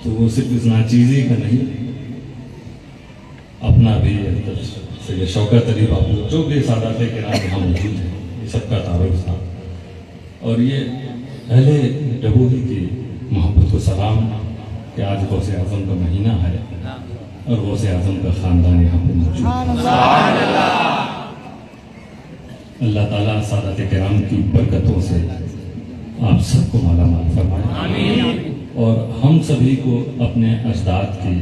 تو وہ صرف اس ناچیزی کا نہیں، اپنا بھی سید شوکت علی بابو جو بھی سادات کرام یہاں موجود ہیں، یہ سب کا تعارف تھا، اور یہ اہل ڈبوئی کی محبت کو سلام کہ آج غوث اعظم کا مہینہ ہے اور غوث اعظم کا خاندان یہاں پہ موجود ہے۔ اللہ تعالیٰ سادات کرام کی برکتوں سے آپ سب کو مالا مال فرمائے اور ہم سبھی کو اپنے اجداد کی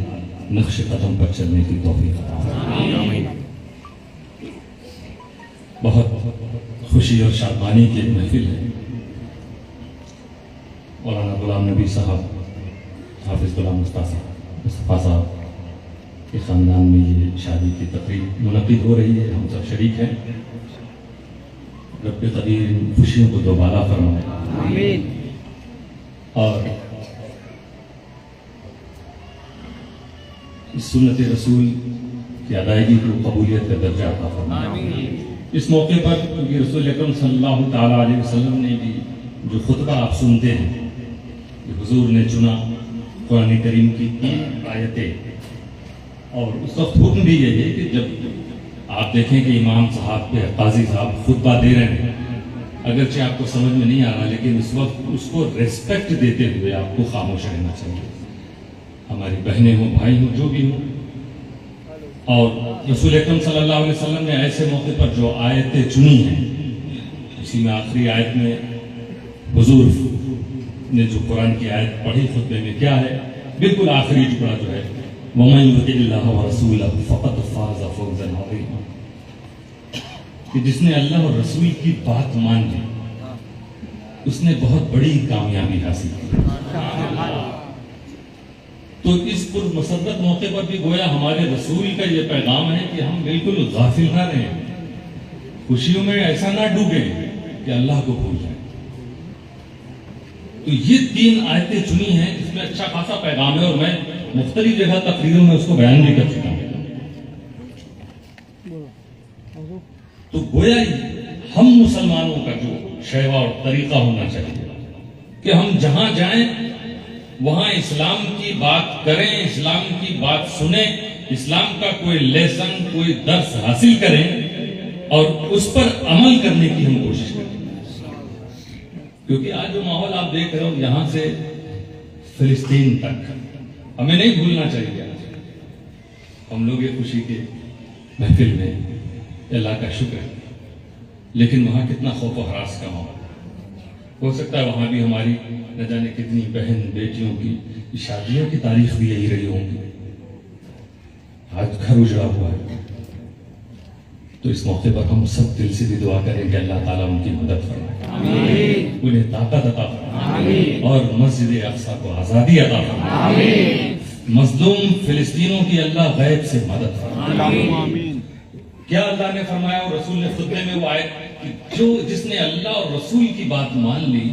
نقش قدم پر چلنے کی توفیق عطا فرمائے۔ بہت خوشی اور شادمانی کی ایک محفل ہے۔ مولانا غلام نبی صاحب، حافظ غلام مصطفیٰ صاحب کے خاندان میں یہ شادی کی تقریب منعقد ہو رہی ہے، ہم سب شریک ہیں۔ رب قدیر ان خوشیوں کو دوبارہ فرمائے اور اس سنت رسول کی ادائیگی کو قبولیت کا درجہ عطا فرمائے۔ اس موقع پر کیونکہ رسول اکرم صلی اللہ تعالیٰ علیہ وسلم نے بھی جو خطبہ آپ سنتے ہیں کہ حضور نے چنا قرآن کریم کی 3 آیتیں، اور اس وقت حکم بھی یہ ہے کہ جب آپ دیکھیں کہ امام صاحب پہ قاضی صاحب خطبہ دے رہے ہیں، اگرچہ آپ کو سمجھ میں نہیں آ رہا، لیکن اس وقت اس کو ریسپیکٹ دیتے ہوئے آپ کو خاموش رہنا چاہیے، ہماری بہنیں ہوں، بھائی ہوں، جو بھی ہوں۔ اور رسول اکرم صلی اللہ علیہ وسلم نے ایسے موقع پر جو آیتیں چنی ہیں، اسی میں آخری آیت میں حضور نے جو قرآن کی آیت پڑھی خطبے میں کیا ہے، بالکل آخری ٹکڑا جو ہے وَمَن يُطِعِ اللَّهَ وَرَسُولَهُ فَقَدْ فَازَ فَوْزًا عَظِيمًا، کہ جس نے اللہ اور رسول کی بات مان لی اس نے بہت بڑی کامیابی حاصل کی۔ تو اس پر مسدت موقع پر بھی گویا ہمارے رسول کا یہ پیغام ہے کہ ہم بالکل غافل نہ رہیں، خوشیوں میں ایسا نہ ڈوبیں کہ اللہ کو بھول جائیں۔ تو یہ 3 آیتیں چنی ہیں، اس میں اچھا خاصا پیغام ہے، اور میں مختلف جگہ تقریروں میں اس کو بیان بھی کر چکا ہوں۔ تو گویا ہم مسلمانوں کا جو شیوا اور طریقہ ہونا چاہیے کہ ہم جہاں جائیں وہاں اسلام کی بات کریں، اسلام کی بات سنیں، اسلام کا کوئی لیسن، کوئی درس حاصل کریں اور اس پر عمل کرنے کی ہم کوشش کریں۔ کیونکہ آج جو ماحول آپ دیکھ رہے ہو یہاں سے فلسطین تک، ہمیں نہیں بھولنا چاہیے۔ ہم لوگ یہ خوشی کے محفل میں اللہ کا شکر ہے، لیکن وہاں کتنا خوف و ہراس کا ماحول ہو سکتا ہے، وہاں بھی ہماری نہ جانے کتنی بہن بیٹیوں کی شادیوں کی تاریخ بھی یہی رہی ہوں گی، آج گھر اجڑا ہوا ہے۔ تو اس موقع پر ہم سب دل سے بھی دعا کریں کہ اللہ تعالیٰ ان کی مدد فرمائے، انہیں طاقت عطا فرمائے اور مسجد اقصی کو آزادی عطا فرمائے، مظلوم فلسطینوں کی اللہ غیب سے مدد فرمائے۔ کیا اللہ نے فرمایا اور رسول نے خطبے میں وہ آیت کہ جس نے اللہ اور رسول کی بات مان لی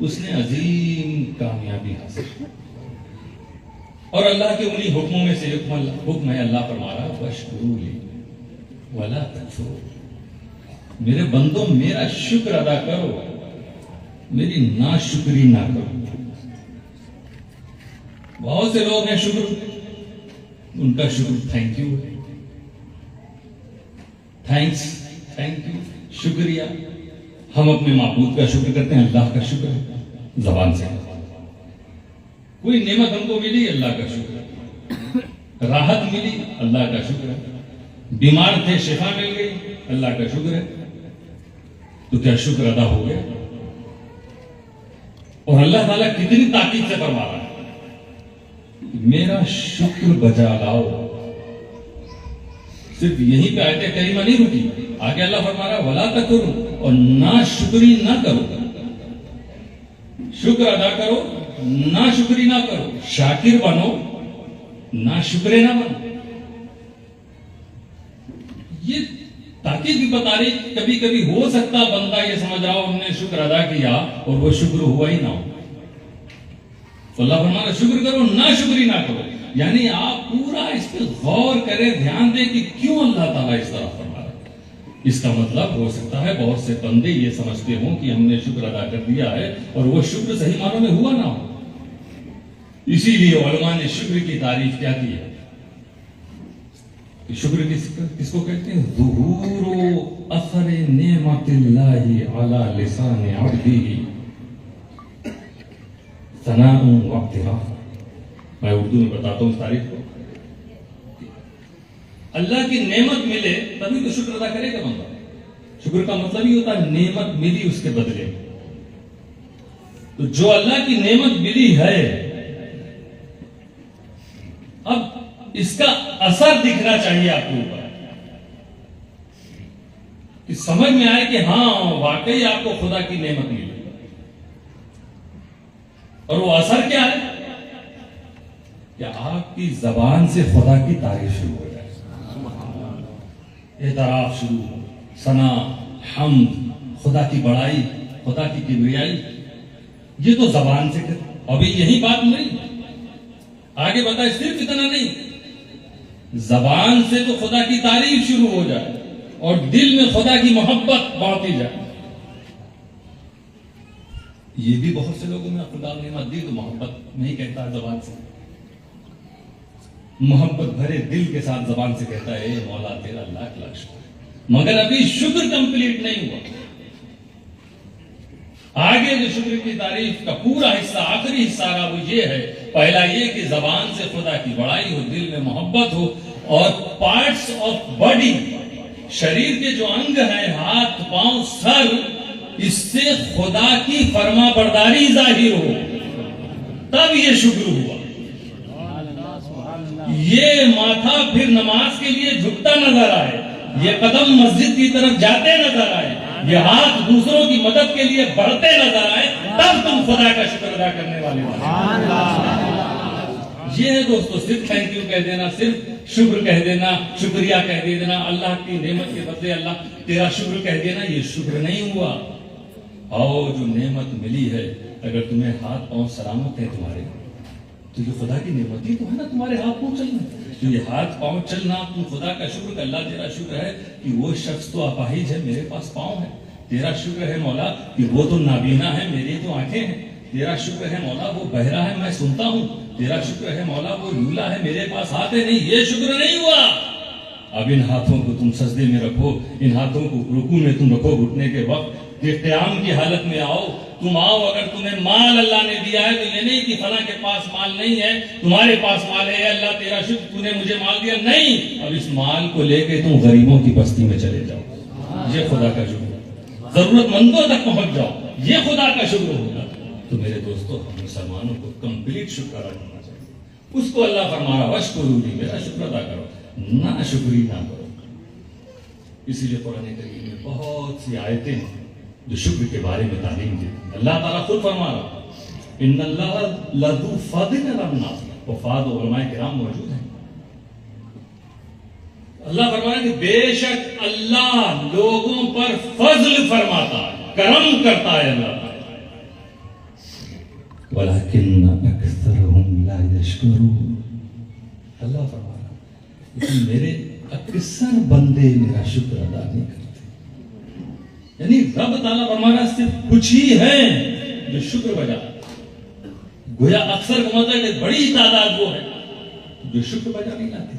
اس نے عظیم کامیابی حاصل کی۔ اور اللہ کے انہی حکموں میں سے حکم ہے، اللہ فرما رہا وَاشْكُرُوا لِي وَلَا تَكْفُرُوا، میرے بندوں میرا شکر ادا کرو، میری ناشکری نہ کرو۔ بہت سے لوگ ہیں شکر، ان کا شکر تھینک یو ہے، تھینکس، تھینک یو، شکریہ۔ ہم اپنے معبود کا شکر کرتے ہیں، اللہ کا شکر ہے زبان سے۔ کوئی نعمت ہم کو ملی، اللہ کا شکر ہے، راحت ملی، اللہ کا شکر ہے، بیمار تھے شفا مل گئی، اللہ کا شکر ہے۔ تو کیا شکر ادا ہو گیا؟ اور اللہ تعالیٰ کتنی تاکید سے فرما رہا ہے میرا شکر بجا لاؤ۔ صرف یہی پہ آیت کریمہ نہیں رکی، آگے اللہ فرما رہا ہے وَلَا تَكْفُرُوا، اور ناشکری نہ کرو، شکر ادا کرو، ناشکری نہ کرو، شاکر بنو، ناشکرے نہ بنو۔ یہ تاکید بھی بتا رہی، کبھی کبھی ہو سکتا بندہ یہ سمجھ رہا ہو ہم نے شکر ادا کیا اور وہ شکر ہوا ہی نہ ہو، تو اللہ فرما رہا ہے شکر کرو، ناشکری نہ کرو۔ یعنی آپ پورا اس پہ غور کریں، دھیان دیں کہ کیوں اللہ تعالیٰ اس طرح فرما رہا ہے۔ اس کا مطلب ہو سکتا ہے بہت سے بندے یہ سمجھتے ہوں کہ ہم نے شکر ادا کر دیا ہے اور وہ شکر صحیح معنوں میں ہوا نہ ہو۔ اسی لیے علماء نے شکر کی تعریف کیا کی ہے کہ شکر کس کو کہتے ہیں؟ ظہور اثر نعمت اللہ علی لسان عبدہ ثناء و اعتراف۔ میں اردو میں بتاتا ہوں اس تعریف کو۔ اللہ کی نعمت ملے تبھی تو شکر ادا کرے گا بندہ۔ شکر کا مطلب یہ ہوتا ہے نعمت ملی اس کے بدلے۔ تو جو اللہ کی نعمت ملی ہے، اب اس کا اثر دکھنا چاہیے آپ کے اوپر، کہ سمجھ میں آئے کہ ہاں واقعی آپ کو خدا کی نعمت ملی۔ اور وہ اثر کیا ہے؟ کہ آپ کی زبان سے خدا کی تعریف شروع ہو جائے، اعتراف شروع ہو، ثنا، حمد، خدا کی بڑائی، خدا کی کبریائی۔ یہ تو زبان سے کرے۔ ابھی یہی بات نہیں، آگے بتائے صرف اتنا نہیں، زبان سے تو خدا کی تعریف شروع ہو جائے اور دل میں خدا کی محبت بڑھتی جائے۔ یہ بھی بہت سے لوگوں میں خدا نے نعمت دی تو محبت نہیں کہتا زبان سے، محبت بھرے دل کے ساتھ زبان سے کہتا ہے اے مولا تیرا لاکھ لاکھ شکر، مگر ابھی شکر کمپلیٹ نہیں ہوا۔ آگے جو شکر کی تعریف کا پورا حصہ، آخری حصہ رہا وہ یہ ہے، پہلا یہ کہ زبان سے خدا کی بڑائی ہو، دل میں محبت ہو، اور پارٹس آف باڈی، شریر کے جو انگ ہیں، ہاتھ، پاؤں، سر، اس سے خدا کی فرما برداری ظاہر ہو، تب یہ شکر ہوا۔ یہ ماتھا پھر نماز کے لیے جھکتا نظر آئے، یہ قدم مسجد کی طرف جاتے نظر آئے، یہ ہاتھ دوسروں کی مدد کے لیے بڑھتے نظر آئے، تب تم خدا کا شکر ادا کرنے والے ہو۔ یہ ہے دوستو، صرف تھینک یو کہہ دینا، صرف شکر کہہ دینا، شکریہ کہہ دینا، اللہ کی نعمت کے بدلے اللہ تیرا شکر کہہ دینا، یہ شکر نہیں ہوا۔ اور جو نعمت ملی ہے، اگر تمہیں ہاتھ پاؤں سلامت ہے تمہارے، تو یہ خدا کی نعمت ہی تو ہے نا، تمہارے ہاتھ پاؤں چلنا، تو یہ ہاتھ پاؤں چلنا تم خدا کا شکر، اللہ تیرا شکر ہے کہ وہ شخص تو اپاہج ہے، میرے پاس پاؤں ہے، تیرا شکر ہے مولا کہ وہ تو نابینا ہے، میری تو آنکھیں ہیں، تیرا شکر ہے مولا وہ بہرا ہے، میں سنتا ہوں، تیرا شکر ہے مولا وہ لولا ہے، میرے پاس ہاتھ ہے نہیں، یہ شکر نہیں ہوا۔ اب ان ہاتھوں کو تم سجدے میں رکھو، ان ہاتھوں کو رکوع میں تم رکھو، گھٹنے کے وقت قیام کی حالت میں آؤ، تم آؤ، اگر تمہیں مال اللہ نے دیا ہے تو یہ نہیں کہ فلاں کے پاس مال نہیں ہے، تمہارے پاس مال ہے، اللہ تیرا شکر تو نے مجھے مال دیا، نہیں، اب اس مال کو لے کے تم غریبوں کی بستی میں چلے جاؤ، یہ خدا کا شکر ہے، ضرورت مندوں تک پہنچ جاؤ، یہ خدا کا شکر ہوگا۔ تو میرے دوستو، ہم مسلمانوں کو کمپلیٹ شکر ادا کرنا چاہیے، اس کو اللہ فرما رہا واشکرونی، میرا شکر ادا کرو، نہ شکری نہ کرو۔ اسی لیے قرآن کریم میں بہت سی آیتیں ہیں جو شکر کے بارے میں تعلیم دی۔ اللہ تعالیٰ خود فرما رہا ان اللہ لذو فضل علی الناس، وفاد علماء کرام موجود ہیں۔ اللہ فرما رہا ہے کہ بے شک اللہ لوگوں پر فضل فرماتا ہے، کرم کرتا ہے اللہ تعالیٰ، ولیکن اکثرهم لا یشکرون۔ اللہ فرما رہا ہے لیکن میرے اکثر بندے میرا شکر ادا نہیں کرتے۔ یعنی رب تعالیٰ فرما رہا ہے صرف کچھ ہی ہیں جو شکر بجا، گویا اکثر کا مطلب کہ بڑی تعداد وہ ہے جو شکر بجا نہیں لاتے۔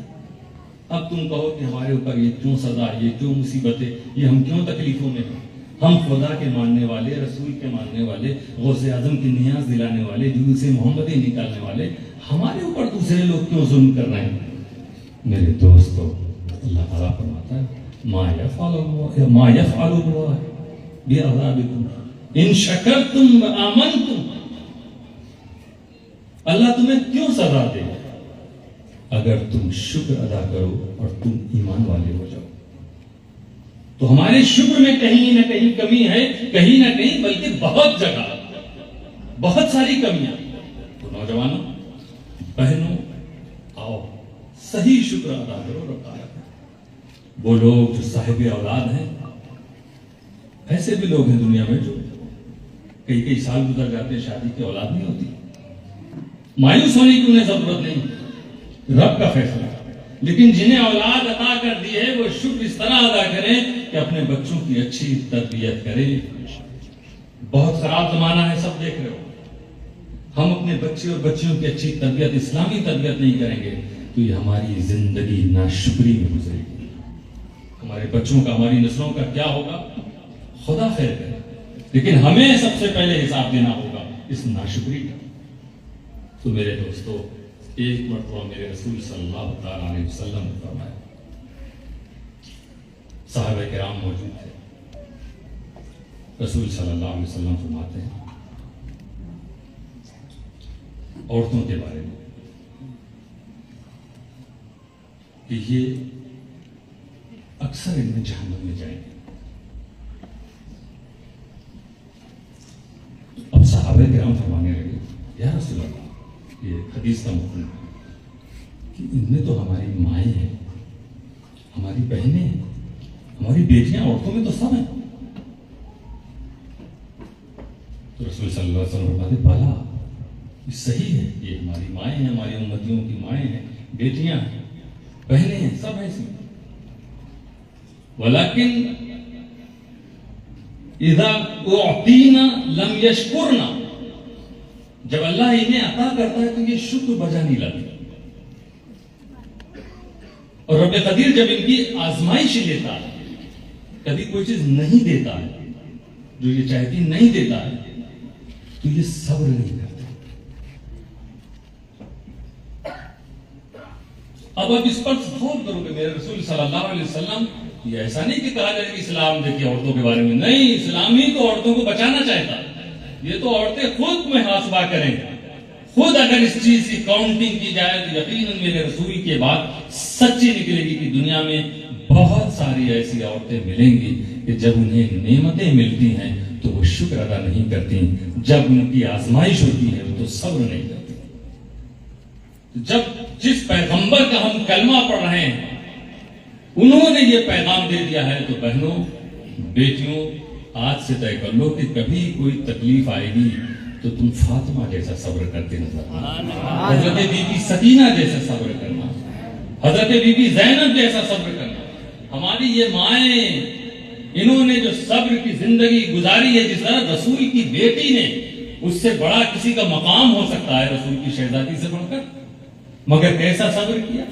اب تم کہو کہ ہمارے اوپر یہ کیوں سزا، یہ کیوں مصیبتیں، یہ ہم کیوں تکلیفوں میں ہیں؟ ہم خدا کے ماننے والے، رسول کے ماننے والے، غوث اعظم کی نیاز دلانے والے، جلوس محمدی نکالنے والے، ہمارے اوپر دوسرے لوگ کیوں ظلم کر رہے ہیں؟ میرے دوستو، اللہ تعالیٰ فرماتا ہے ما یفعل اللہ بعذابکم ان شکرتم وآمنتم۔ اللہ تمہیں کیوں سزا دے اگر تم شکر ادا کرو اور تم ایمان والے ہو جاؤ۔ تو ہمارے شکر میں کہیں نہ کہیں کمی ہے، کہیں نہ کہیں بلکہ بہت جگہ، بہت ساری کمیاں۔ تو نوجوانوں، بہنوں، آؤ صحیح شکر ادا کرو رب تعالیٰ۔ وہ لوگ جو صاحب اولاد ہیں، ایسے بھی لوگ ہیں دنیا میں جو کئی سال گزر جاتے ہیں، شادی کی اولاد نہیں ہوتی، مایوس ہونے کی انہیں ضرورت نہیں، رب کا فیصلہ۔ لیکن جنہیں اولاد عطا کر دی ہے وہ شکر اس طرح ادا کریں کہ اپنے بچوں کی اچھی تربیت کریں۔ بہت خراب زمانہ ہے، سب دیکھ رہے ہو، ہم اپنے بچے اور بچیوں کی اچھی تربیت، اسلامی تربیت نہیں کریں گے تو یہ ہماری زندگی ناشکری میں گزرے گی. ہمارے بچوں کا، ہماری نسلوں کا کیا ہوگا خدا خیر کرے، لیکن ہمیں سب سے پہلے حساب دینا ہوگا اس ناشکری کا. تو میرے دوستو، ایک مرتبہ میرے رسول صلی اللہ تعالیٰ علیہ وسلم نے فرمایا، صحابہ کرام موجود تھے، رسول صلی اللہ علیہ وسلم فرماتے ہیں عورتوں کے بارے میں کہ یہ اکثر ان میں جہنم میں جائیں گے. اب صحابہ کرام فرمانے لگے، یا رسول اللہ، یہ حدیث کا مفہوم ہے کہ ان میں تو ہماری مائیں ہیں، ہماری بہنیں ہیں، ہماری بیٹیاں، عورتوں میں تو سب ہیں. تو رسول صلی اللہ علیہ وسلم فرماتے، بالا یہ صحیح ہے، یہ ہماری مائیں ہیں، ہماری امتیوں کی مائیں ہیں، بیٹیاں ہیں، بہنیں ہیں، سب ایسی. ولیکن اذا اعطینا لم یشکرنا، جب اللہ انہیں عطا کرتا ہے تو یہ شکر بجا نہیں لاتے. اور رب قدیر جب ان کی آزمائش لیتا ہے، کبھی کوئی چیز نہیں دیتا ہے جو یہ چاہتی نہیں دیتا ہے، تو یہ صبر نہیں کرتے. اب اس پر غور کرو کہ میرے رسول صلی اللہ علیہ وسلم یہ ایسا نہیں کہ کہا جائے کہ اسلام دیکھیے عورتوں کے بارے میں، نہیں، اسلام ہی تو عورتوں کو بچانا چاہتا ہے. یہ تو عورتیں خود محاسبہ کریں، خود اگر اس چیز کی کاؤنٹنگ کی جائے تو یقیناً میرے رسول کی بات سچی نکلے گی کہ دنیا میں بہت ساری ایسی عورتیں ملیں گی کہ جب انہیں نعمتیں ملتی ہیں تو وہ شکر ادا نہیں کرتی، جب ان کی آزمائش ہوتی ہے وہ تو صبر نہیں کرتی. جب جس پیغمبر کا ہم کلمہ پڑھ رہے ہیں انہوں نے یہ پیغام دے دیا ہے، تو بہنوں، بیٹیوں، آج سے طے کر لو کہ کبھی کوئی تکلیف آئے گی تو تم فاطمہ جیسا صبر کرتے نظر آنا، حضرت بی بی سکینہ جیسا صبر کرنا، حضرت بی بی زینب جیسا صبر کرنا. ہماری یہ مائیں، انہوں نے جو صبر کی زندگی گزاری ہے، جس طرح رسول کی بیٹی نے، اس سے بڑا کسی کا مقام ہو سکتا ہے رسول کی شہزادی سے بڑھ کر، مگر کیسا صبر کیا.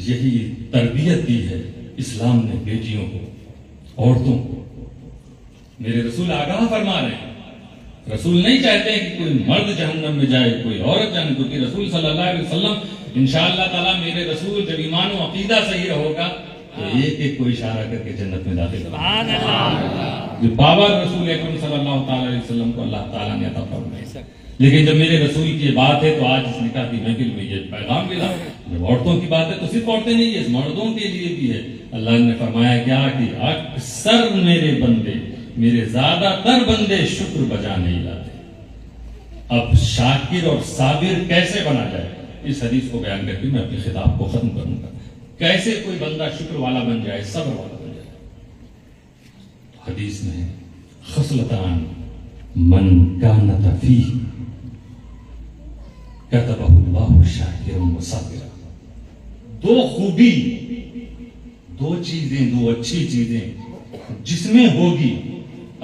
یہی تربیت دی ہے اسلام نے بیٹیوں کو، عورتوں کو. میرے رسول آگاہ فرما رہے ہیں، رسول نہیں چاہتے ہیں کہ کوئی مرد جہنم میں جائے، کوئی عورت جہنم، کیونکہ رسول صلی اللہ علیہ وسلم انشاءاللہ تعالیٰ، میرے رسول جب ایمان و عقیدہ صحیح ہوگا تو ایک ایک کو اشارہ کر کے جنت میں داخل کرے. جو پاور رسول اکرم صلی اللہ تعالیٰ علیہ وسلم کو اللہ تعالیٰ نے عطا فرمایا. لیکن جب میرے رسول کی بات ہے تو آج اس نکاح کی محفل میں یہ پیغام ملا. جب عورتوں کی بات ہے تو صرف عورتیں نہیں، یہ مردوں کے لیے بھی ہے. اللہ نے فرمایا کیا کہ اکثر میرے بندے، میرے زیادہ تر بندے شکر بجا نہیں لاتے. اب شاکر اور صابر کیسے بنا جائے، اس حدیث کو بیان کر کے میں اپنے خطاب کو ختم کروں گا. کیسے کوئی بندہ شکر والا بن جائے، صبر والا بن جائے. حدیث میں خصلتان من کانت فیہ کتبہ اللہ شاکرا وصابرا. دو خوبی، دو چیزیں، دو اچھی چیزیں جس میں ہوگی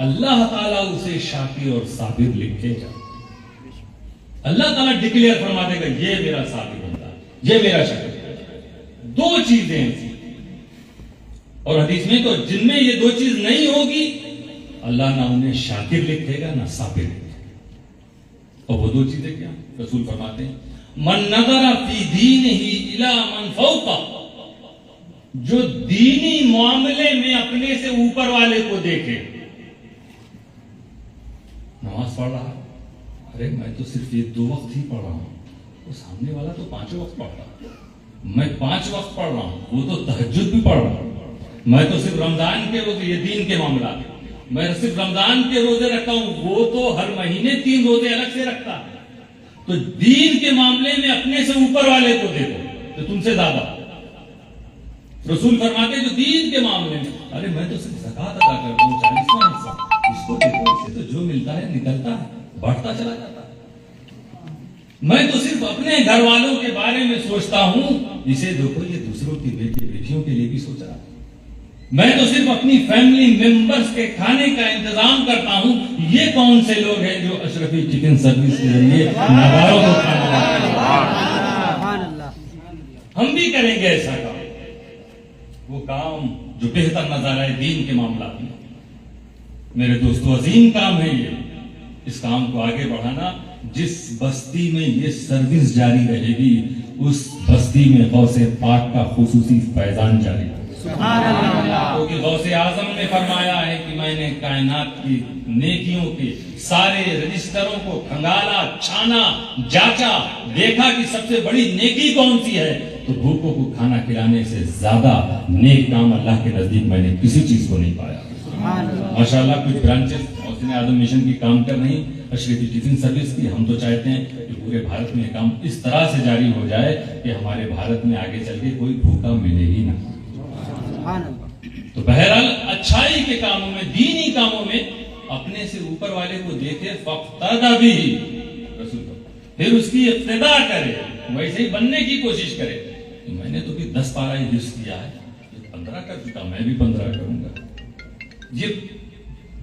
اللہ تعالیٰ اسے شاکر اور صابر لکھے گا. اللہ تعالیٰ ڈکلیئر فرما دے گا یہ میرا صابر بندہ، یہ میرا شاکر. دو چیزیں، اور حدیث میں تو جن میں یہ دو چیز نہیں ہوگی اللہ نہ انہیں شاکر لکھے گا نہ صابر لکھے گا. اور وہ دو چیزیں کیا؟ رسول فرماتے ہیں من نظر فی دینہ الی من فوقہ، جو دینی معاملے میں اپنے سے اوپر والے کو دیکھے. نماز پڑھ رہا، ارے میں تو صرف یہ 2 وقت ہی پڑھ رہا ہوں، وہ سامنے والا تو 5 وقت پڑھتا ہے. میں 5 وقت پڑھ رہا ہوں، وہ تو تہجد بھی پڑھ رہا ہوں. میں تو صرف رمضان کے روزے، یہ دین کے معاملات، میں صرف رمضان کے روزے رکھتا ہوں، وہ تو ہر مہینے 3 روزے الگ سے رکھتا ہے. تو دین کے معاملے میں اپنے سے اوپر والے کو دیکھو تو تم سے زیادہ. رسول فرماتے جو دین کے معاملے میں، ارے میں تو صرف زکوٰۃ ادا کرتا ہوں 40واں حصہ، اس کو دیکھو، اسے تو جو ملتا ہے نکلتا ہے، بڑھتا چلا جاتا ہے. میں تو صرف اپنے گھر والوں کے بارے میں سوچتا ہوں، اسے دیکھو یہ دوسروں کی بیٹیوں کے لیے بھی سوچ رہا ہے. میں تو صرف اپنی فیملی ممبرز کے کھانے کا انتظام کرتا ہوں. یہ کون سے لوگ ہیں جو اشرفی چکن سروس کے ذریعے نواروں کو کھانا کھلاتے ہیں؟ ہم بھی کریں گے ایسا کام، وہ کام جو بہتر نظر آئے دین کے معاملات میں. میرے دوستو، عظیم کام ہے یہ. اس کام کو آگے بڑھانا. جس بستی میں یہ سروس جاری رہے گی اس بستی میں غوث پاک کا خصوصی فیضان جاری ہوگا. کیونکہ غوث اعظم نے فرمایا ہے کہ میں نے کائنات کی نیکیوں کے سارے رجسٹروں کو کھنگالا، چھانا، جانچا، دیکھا کہ سب سے بڑی نیکی کون سی ہے، تو بھوکوں کو کھانا کھلانے سے زیادہ نیک کام اللہ کے نزدیک میں نے کسی چیز کو نہیں پایا. ماشاءاللہ کچھ برانچز غوث اعظم مشن کی کام کر رہی اشرفی ٹفن سروس کی. ہم تو چاہتے ہیں کہ پورے بھارت میں یہ کام اس طرح سے جاری ہو جائے کہ ہمارے بھارت میں آگے چل کے کوئی بھوکا ملے ہی نہ. تو بہرحال اچھائی کے کاموں میں، دینی کاموں میں اپنے سے اوپر والے کو دیکھے فاقتدی بھی، رسول پھر اس کی اقتداء کرے، ویسے ہی بننے کی کوشش کرے. میں نے تو بھی 10 پارہ ہی حفظ کیا ہے، 15 کر چکا، میں بھی 15 کروں گا. یہ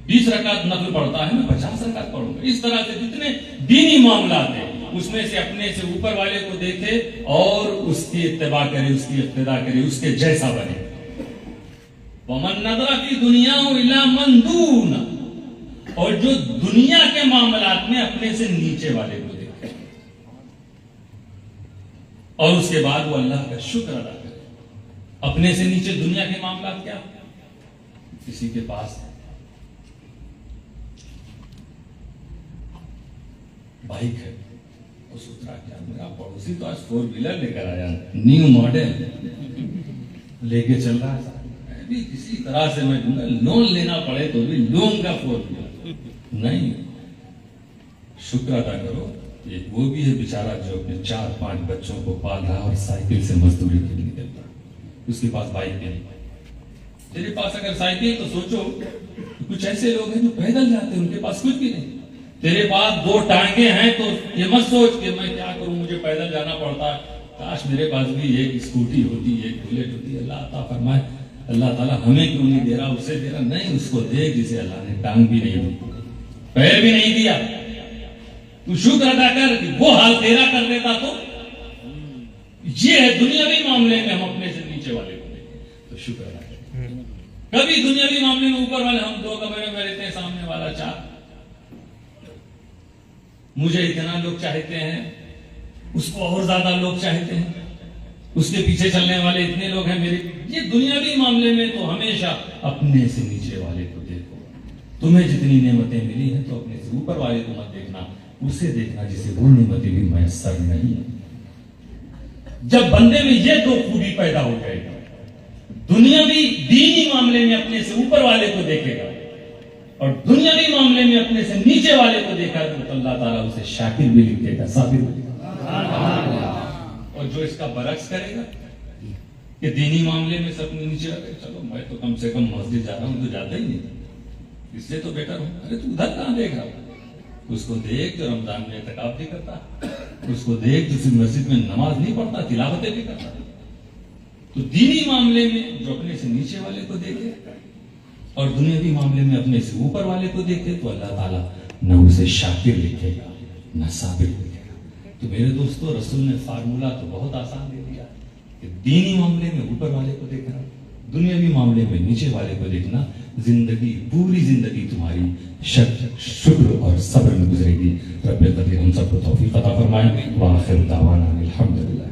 20 رکعت نفل پڑھتا ہے، میں 50 رکعت پڑھوں گا. اس طرح سے جتنے دینی معاملات ہیں اس میں سے اپنے سے اوپر والے کو دیکھے اور اس کی اتباع کرے، اس کی اقتداء کرے، اس کے جیسا بنے. وَمَن نَظَرَ فِي دُنْيَاهُ إِلَى مَن دُونَ، اور جو دنیا کے معاملات میں اپنے سے نیچے والے کو دیکھے اور اس کے بعد وہ اللہ کا شکر ادا کرے. اپنے سے نیچے دنیا کے معاملات کیا؟ کسی کے پاس بائک ہے، اس اترا کیا میرا پڑوسی تو آج 4 ویلر لے کر آیا، نیو ماڈل لے کے چل رہا ہے. بھی کسی طرح سے میں لون لینا پڑے تو بھی لون کا 4 ویلر نہیں. شکر ادا کرو. ایک وہ بھی ہے بیچارہ جو اپنے 4-5 بچوں کو پال رہا اور سائیکل سے مزدوری کے لیے نکلتا، اس کے پاس بائک نہیں. تیرے پاس اگر سائیکل تو سوچو کچھ ایسے لوگ ہیں جو پیدل جاتے ہیں، ان کے پاس کچھ بھی نہیں. تیرے پاس 2 ٹانگیں ہیں تو یہ مت سوچ کہ میں کیا کروں، مجھے پیدل جانا پڑتا ہے. کاش میرے پاس بھی ایک اسکوٹی ہوتی، ایک بلیٹ ہوتی. اللہ عطا فرمائے. اللہ تعالیٰ ہمیں کیوں نہیں دے رہا، اسے دے رہا. نہیں، اس کو دے جسے اللہ نے ٹانگ بھی نہیں دی، پیر بھی نہیں دیا. تو شکر ادا کر کہ وہ حال تیرا کر دیتا. تو یہ ہے دنیاوی معاملے میں ہم اپنے سے نیچے والے کو دیکھیں تو شکر ادا کریں. کبھی دنیاوی معاملے میں اوپر والے، ہم 2 کمرے میں رہتے ہیں، سامنے والا 4. مجھے اتنا لوگ چاہتے ہیں، اس کو اور زیادہ لوگ چاہتے ہیں، اس کے پیچھے چلنے والے اتنے لوگ ہیں میرے. یہ دنیاوی معاملے میں تو ہمیشہ اپنے سے نیچے والے کو دیکھو. تمہیں جتنی نعمتیں ملی ہیں تو اپنے سے اوپر والے کو مت دیکھنا، اسے دیکھنا جسے وہ نعمتیں بھی میسر نہیں ہیں. جب بندے میں یہ 2 خوبی پیدا ہو جائے گا، دنیاوی دینی معاملے میں اپنے سے اوپر والے کو دیکھے گا اور دنیاوی معاملے میں اپنے سے نیچے والے کو دیکھا تو اللہ تعالیٰ اسے شاکر بھی لکھے گا، صابر بھی لکھے گا. اور جو اس کا برعکس کرے گا کہ دینی معاملے میں سب نیچے آگے، چلو میں تو کم سے کم مسجد جا رہا ہوں، تو جاتا ہی نہیں، اس سے تو بیٹر ہوں. ارے تو ادھر کہاں دیکھ رہا ہوں؟ اس کو دیکھ جو رمضان میں اعتکاف بھی کرتا، اس کو دیکھ جو صرف مسجد میں نماز نہیں پڑھتا، تلاوتیں بھی کرتا. تو دینی معاملے میں جو اپنے سے نیچے والے کو دیکھے اور دنیاوی معاملے میں اپنے سے اوپر والے کو دیکھے تو اللہ تعالیٰ نہ اسے شاکر لکھے گا نہ صابر لکھے گا. تو میرے دوستو، رسول نے فارمولہ تو بہت آسان دے دیا کہ دینی معاملے میں اوپر والے کو دیکھنا، دنیاوی معاملے میں نیچے والے کو دیکھنا. زندگی، پوری زندگی تمہاری شکر اور صبر میں گزرے گی. رب قدیر ہم سب کو توفیق عطا فرمائے. وآخر دعوانا الحمدللہ.